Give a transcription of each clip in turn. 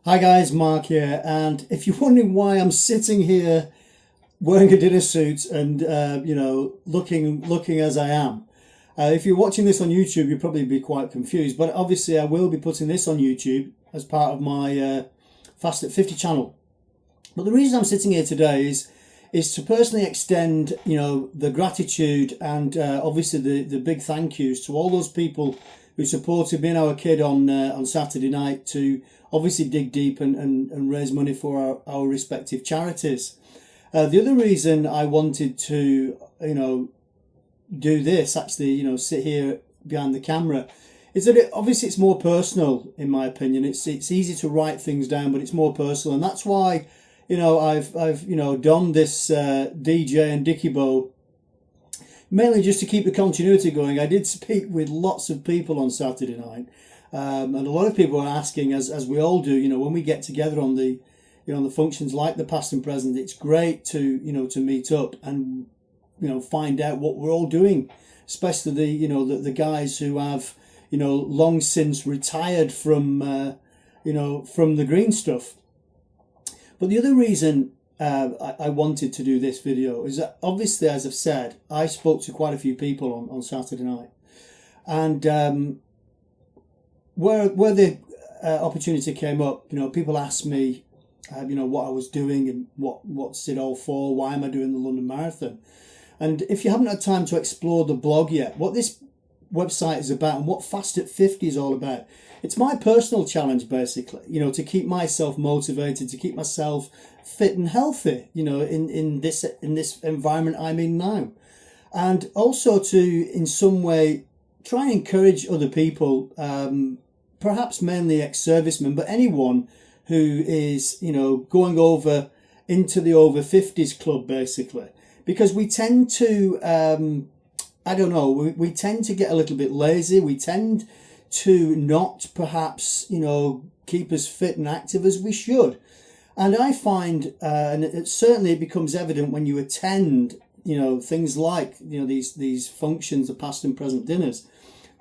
Hi guys, Mark here, and if you're wondering why I'm sitting here wearing a dinner suit and looking as I am, if you're watching this on YouTube, you'll probably be quite confused. But obviously, I will be putting this on YouTube as part of my Fast at 50 channel. But the reason I'm sitting here today is to personally extend, the gratitude and obviously the big thank yous to all those people who supported me and our kid on Saturday night to obviously dig deep and raise money for our respective charities. The other reason I wanted to, do this, actually, sit here behind the camera, is that obviously it's more personal, in my opinion. It's easy to write things down, but it's more personal, and that's why, I've donned this DJ and Dicky bow, mainly just to keep the continuity going. I did speak with lots of people on Saturday night, and a lot of people are asking, as we all do, when we get together on the the functions like the past and present, it's great to to meet up and find out what we're all doing, especially the guys who have long since retired from from the green stuff. But the other reason I wanted to do this video is that, obviously, as I've said, I spoke to quite a few people on Saturday night, and where the opportunity came up, people asked me, what I was doing and what's it all for, why am I doing the London Marathon? And if you haven't had time to explore the blog yet, what this website is about and what Fast at 50 is all about, it's my personal challenge, basically, to keep myself motivated, to keep myself fit and healthy, in this environment I'm in now. And also to, in some way, try and encourage other people, perhaps mainly ex-servicemen, but anyone who is, going over into the over 50s club, basically. Because we tend to, we tend to get a little bit lazy. We tend to not perhaps, keep as fit and active as we should. And I find, and it becomes evident when you attend, things like, these functions, the past and present dinners,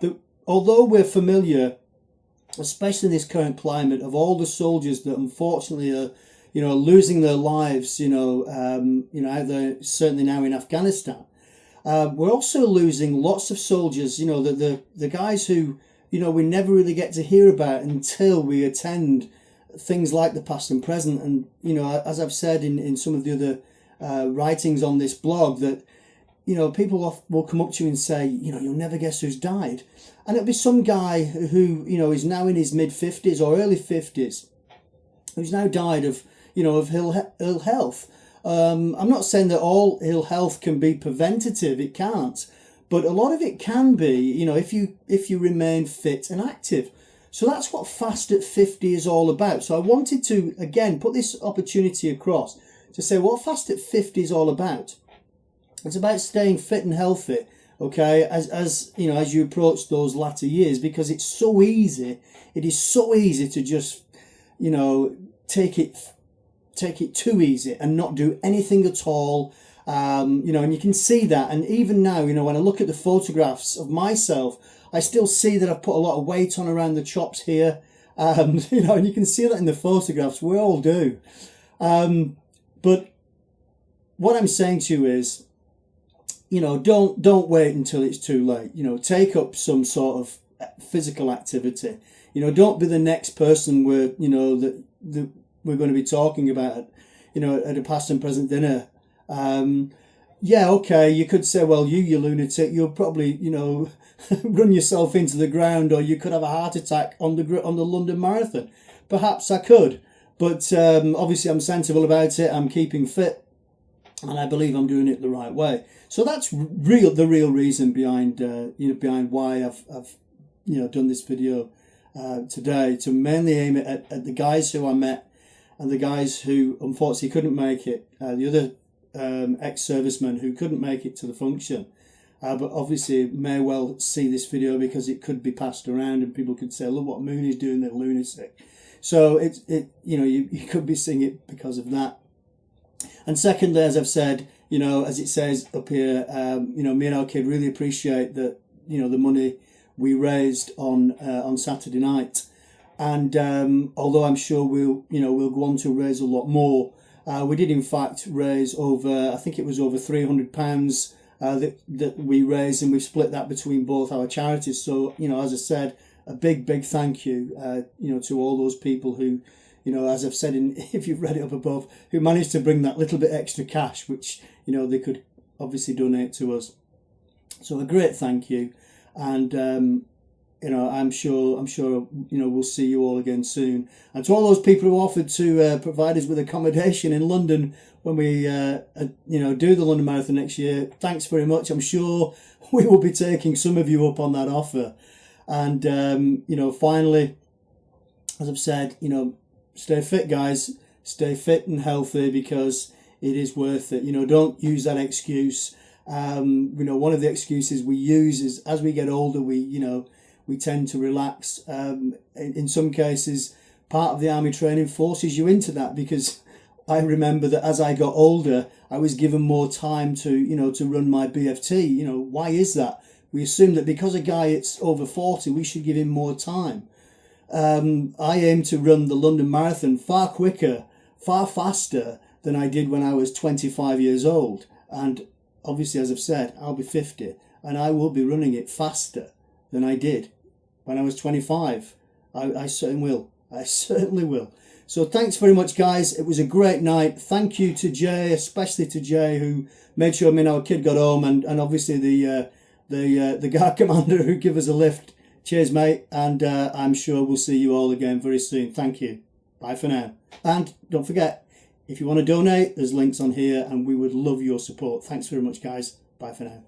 that although we're familiar, especially in this current climate, of all the soldiers that unfortunately are, losing their lives, out there, certainly now in Afghanistan, we're also losing lots of soldiers, the guys who, we never really get to hear about until we attend things like the past and present. And, as I've said in some of the other writings on this blog, that, people will come up to you and say, you'll never guess who's died. And it'll be some guy who, is now in his mid-50s or early 50s, who's now died of, of ill health. I'm not saying that all ill health can be preventative, it can't. But a lot of it can be, if you remain fit and active. So that's what Fast at 50 is all about. So I wanted to, again, put this opportunity across to say what Fast at 50 is all about. It's about staying fit and healthy, okay, as you approach those latter years, because it's so easy. It is so easy to just, take it too easy and not do anything at all. And you can see that. And even now, when I look at the photographs of myself, I still see that I've put a lot of weight on around the chops here. And you can see that in the photographs. We all do. But what I'm saying to you is, don't wait until it's too late. Take up some sort of physical activity. Don't be the next person that we're going to be talking about, at a past and present dinner. Yeah, okay, you could say, well, you lunatic, you'll probably, run yourself into the ground, or you could have a heart attack on the London Marathon. Perhaps I could, but obviously I'm sensible about it. I'm keeping fit, and I believe I'm doing it the right way. So that's the real reason behind behind why I've done this video today, to mainly aim it at the guys who I met and the guys who unfortunately couldn't make it, the other ex-servicemen who couldn't make it to the function, but obviously may well see this video because it could be passed around and people could say, look what Mooney's doing, they're lunatic. So you could be seeing it because of that. And secondly, as I've said, as it says up here, me and our kid really appreciate that, the money we raised on Saturday night And although I'm sure we'll go on to raise a lot more, we did in fact raise over, I think it was over £300 that we raised, and we've split that between both our charities. So, as I said, a big thank you, to all those people who, as I've said, if you've read it up above, who managed to bring that little bit extra cash, which, they could obviously donate to us. So a great thank you. And, I'm sure, we'll see you all again soon. And to all those people who offered to provide us with accommodation in London when we, do the London Marathon next year, thanks very much. I'm sure we will be taking some of you up on that offer. And, finally, as I've said, stay fit, guys. Stay fit and healthy, because it is worth it. Don't use that excuse. One of the excuses we use is, as we get older, we tend to relax. In some cases, part of the army training forces you into that, because I remember that as I got older, I was given more time to run my BFT. Why is that? We assume that because a guy is over 40, we should give him more time. I aim to run the London Marathon far quicker, far faster than I did when I was 25 years old. And obviously, as I've said, I'll be 50, and I will be running it faster than I did when I was 25. I certainly will. I certainly will. So thanks very much, guys. It was a great night. Thank you to Jay, especially to Jay, who made sure our kid got home, and obviously the guard commander who gave us a lift. Cheers, mate. And I'm sure we'll see you all again very soon. Thank you. Bye for now. And don't forget, if you want to donate, there's links on here, and we would love your support. Thanks very much, guys. Bye for now.